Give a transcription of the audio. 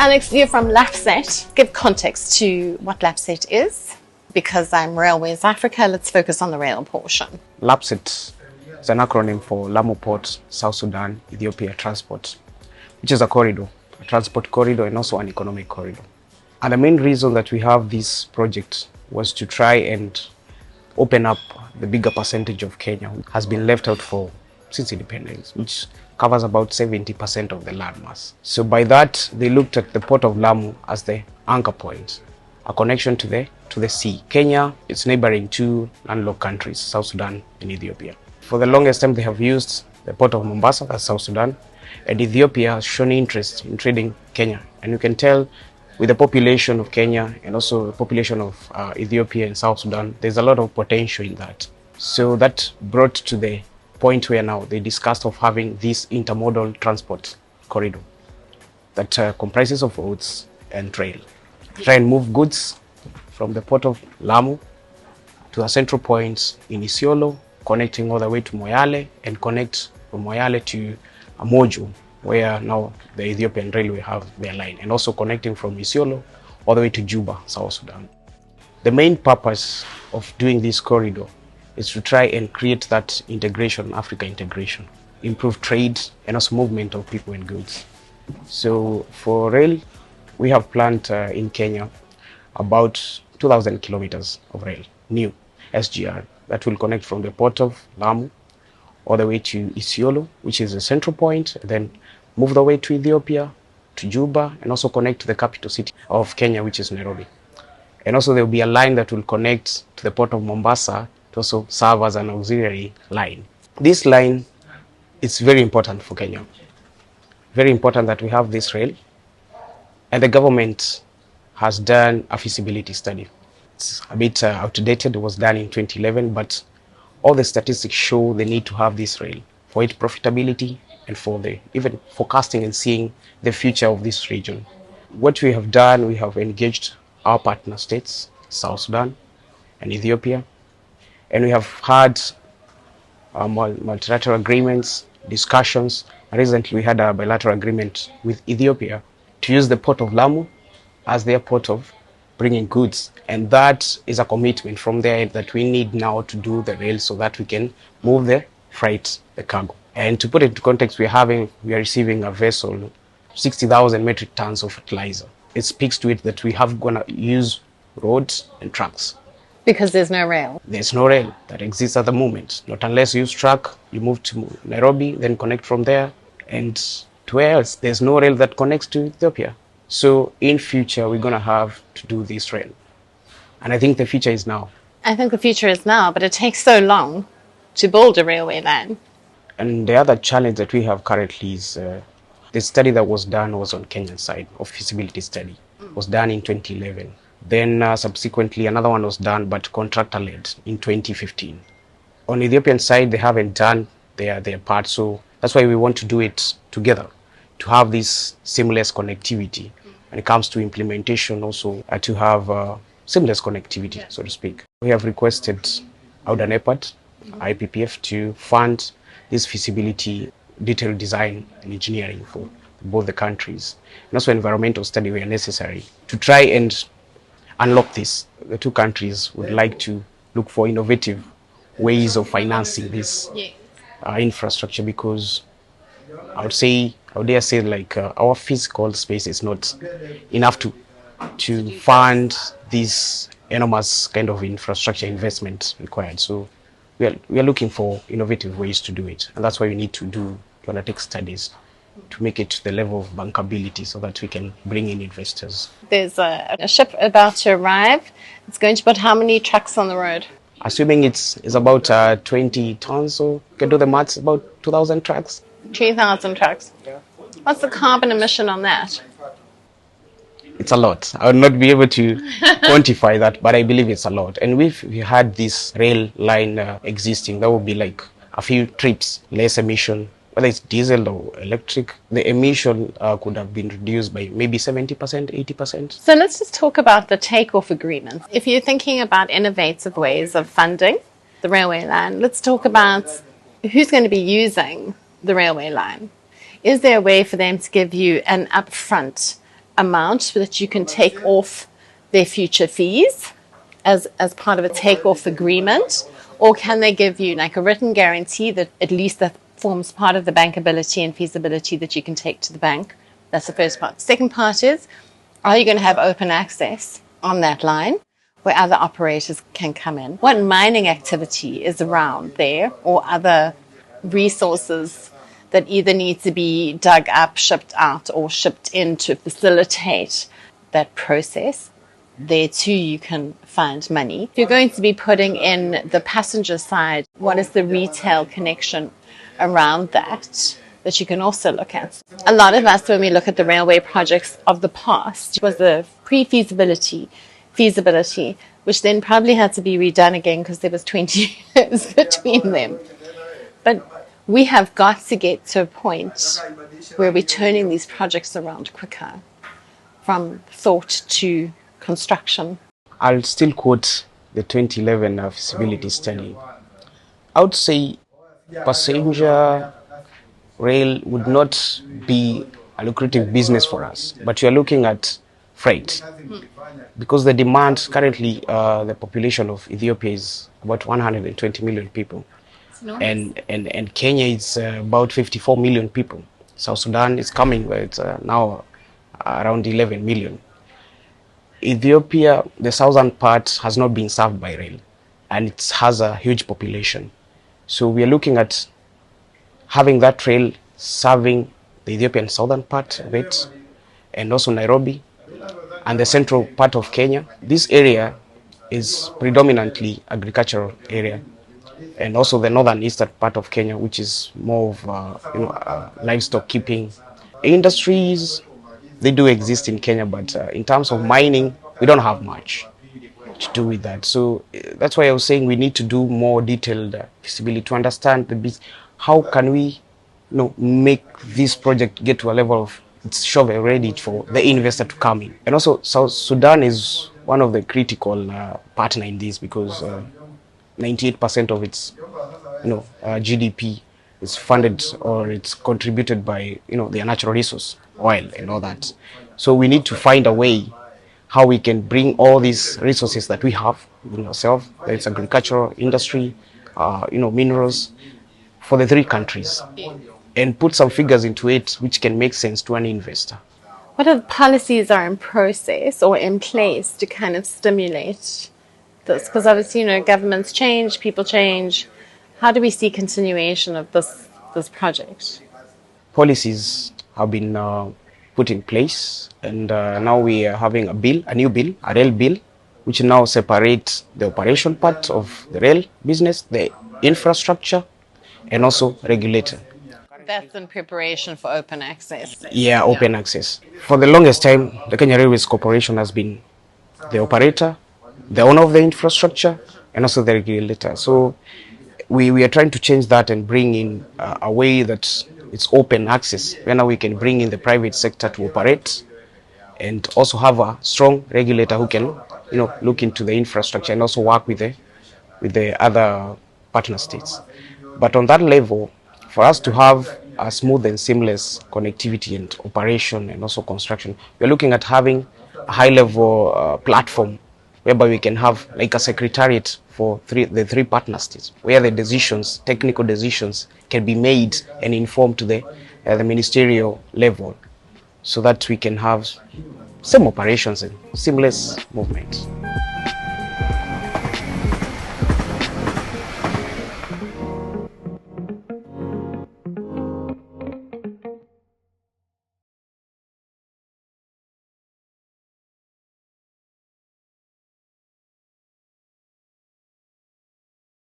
Alex, you're from LAPSSET. Give context to what LAPSSET is. Because I'm Railways Africa, let's focus on the rail portion. LAPSSET is an acronym for Lamu Port-South Sudan-Ethiopia Transport, which is a corridor, a transport corridor and also an economic corridor. And the main reason that we have this project was to try and open up the bigger percentage of Kenya who has been left out since independence, which covers about 70% of the landmass. So by that, they looked at the Port of Lamu as the anchor point, a connection to the sea. Kenya is neighboring two landlocked countries, South Sudan and Ethiopia. For the longest time, they have used the Port of Mombasa, that's South Sudan, and Ethiopia has shown interest in trading Kenya. And you can tell with the population of Kenya and also the population of Ethiopia and South Sudan, there's a lot of potential in that. So that brought to the point where now they discussed of having this intermodal transport corridor that comprises of roads and rail. Try and move goods from the Port of Lamu to a central point in Isiolo, connecting all the way to Moyale, and connect from Moyale to Mojo, where now the Ethiopian Railway have their line, and also connecting from Isiolo all the way to Juba, South Sudan. The main purpose of doing this corridor is to try and create that integration, Africa integration, improve trade and also movement of people and goods. So for rail, we have planned in Kenya about 2,000 kilometers of rail, new SGR, that will connect from the Port of Lamu all the way to Isiolo, which is a central point, then move the way to Ethiopia, to Juba, and also connect to the capital city of Kenya, which is Nairobi. And also there will be a line that will connect to the Port of Mombasa to also serve as an auxiliary line. This line is very important for Kenya. Very important that we have this rail. And the government has done a feasibility study. It's a bit outdated. It was done in 2011, but all the statistics show the need to have this rail for its profitability and for the even forecasting and seeing the future of this region. What we have done, we have engaged our partner states, South Sudan and Ethiopia, and we have had multilateral agreements, discussions. Recently, we had a bilateral agreement with Ethiopia to use the Port of Lamu as their port of bringing goods. And that is a commitment from there that we need now to do the rail so that we can move the freight, the cargo. And to put it into context, we are receiving a vessel, 60,000 metric tons of fertilizer. It speaks to it that we have gonna use roads and trucks. Because there's no rail. There's no rail that exists at the moment. Not unless you use truck, you move to Nairobi, then connect from there. And to where else? There's no rail that connects to Ethiopia. So in future, we're gonna have to do this rail. And I think the future is now. I think the future is now, but it takes so long to build a railway line. And the other challenge that we have currently is the study that was done was on Kenyan side of feasibility study. It was done in 2011. Then subsequently another one was done, but contractor-led in 2015. On Ethiopian side, they haven't done their part, so that's why we want to do it together, to have this seamless connectivity. When it comes to implementation also, to have seamless connectivity, so to speak. We have requested AUDA-NEPAD, IPPF, to fund this feasibility, detailed design and engineering for both the countries, and also environmental study where necessary, to try and unlock this. The two countries would like to look for innovative ways of financing this infrastructure, because I would dare say like our physical space is not enough to fund this enormous kind of infrastructure investment required. So we are looking for innovative ways to do it, and that's why we need to undertake studies to make it to the level of bankability so that we can bring in investors. There's a ship about to arrive. It's going to put how many trucks on the road? Assuming it's about 20 tons, so you can do the maths, about 2,000 trucks. 2,000 trucks. Yeah. What's the carbon emission on that? It's a lot. I would not be able to quantify that, but I believe it's a lot. And if we had this rail line existing, that would be like a few trips, less emission. Whether it's diesel or electric, the emission could have been reduced by maybe 70%, 80%. So let's just talk about the takeoff agreement. If you're thinking about innovative ways of funding the railway line, let's talk about who's going to be using the railway line. Is there a way for them to give you an upfront amount so that you can take off their future fees as part of a take-off agreement? Or can they give you like a written guarantee that at least that forms part of the bankability and feasibility that you can take to the bank? That's the first part. Second part is, are you going to have open access on that line where other operators can come in? What mining activity is around there, or other resources that either need to be dug up, shipped out, or shipped in to facilitate that process? There too you can find money. If you're going to be putting in the passenger side, what is the retail connection around that you can also look at? A lot of us, when we look at the railway projects of the past, was the pre-feasibility, feasibility, which then probably had to be redone again because there was 20 years between them. But we have got to get to a point where we're turning these projects around quicker, from thought to construction. I'll still quote the 2011 feasibility study. I would say passenger rail would not be a lucrative business for us, but you are looking at freight. Because the demand currently, the population of Ethiopia is about 120 million people. And Kenya is about 54 million people. South Sudan is coming, where it's now around 11 million. Ethiopia, the southern part, has not been served by rail, and it has a huge population. So we are looking at having that rail serving the Ethiopian southern part of it, and also Nairobi, and the central part of Kenya. This area is predominantly agricultural area, and also the northern eastern part of Kenya, which is more of livestock keeping. Industries, they do exist in Kenya, but in terms of mining, we don't have much to do with that. So that's why I was saying we need to do more detailed feasibility to understand the business. How can we make this project get to a level of it's shovel ready for the investor to come in? And also South Sudan is one of the critical partner in this, because 98% of its GDP is funded, or it's contributed by their natural resource, oil and all that. So we need to find a way how we can bring all these resources that we have in ourselves, it's agricultural, industry, minerals, for the three countries, and put some figures into it which can make sense to an investor. What other policies are in process or in place to kind of stimulate this? Because obviously, governments change, people change. How do we see continuation of this project? Policies have been put in place, and now we are having a new bill, a rail bill, which now separates the operation part of the rail business, the infrastructure, and also regulator. That's in preparation for open access. Yeah, open access. For the longest time, the Kenya Railways Corporation has been the operator, the owner of the infrastructure, and also the regulator. So we are trying to change that and bring in a way that it's open access, where now we can bring in the private sector to operate, and also have a strong regulator who can look into the infrastructure and also work with the other partner states. But on that level, for us to have a smooth and seamless connectivity and operation and also construction, we're looking at having a high-level platform whereby we can have like a secretariat for the three partner states, where the decisions, technical decisions, can be made and informed to the ministerial level, so that we can have same operations and seamless movement.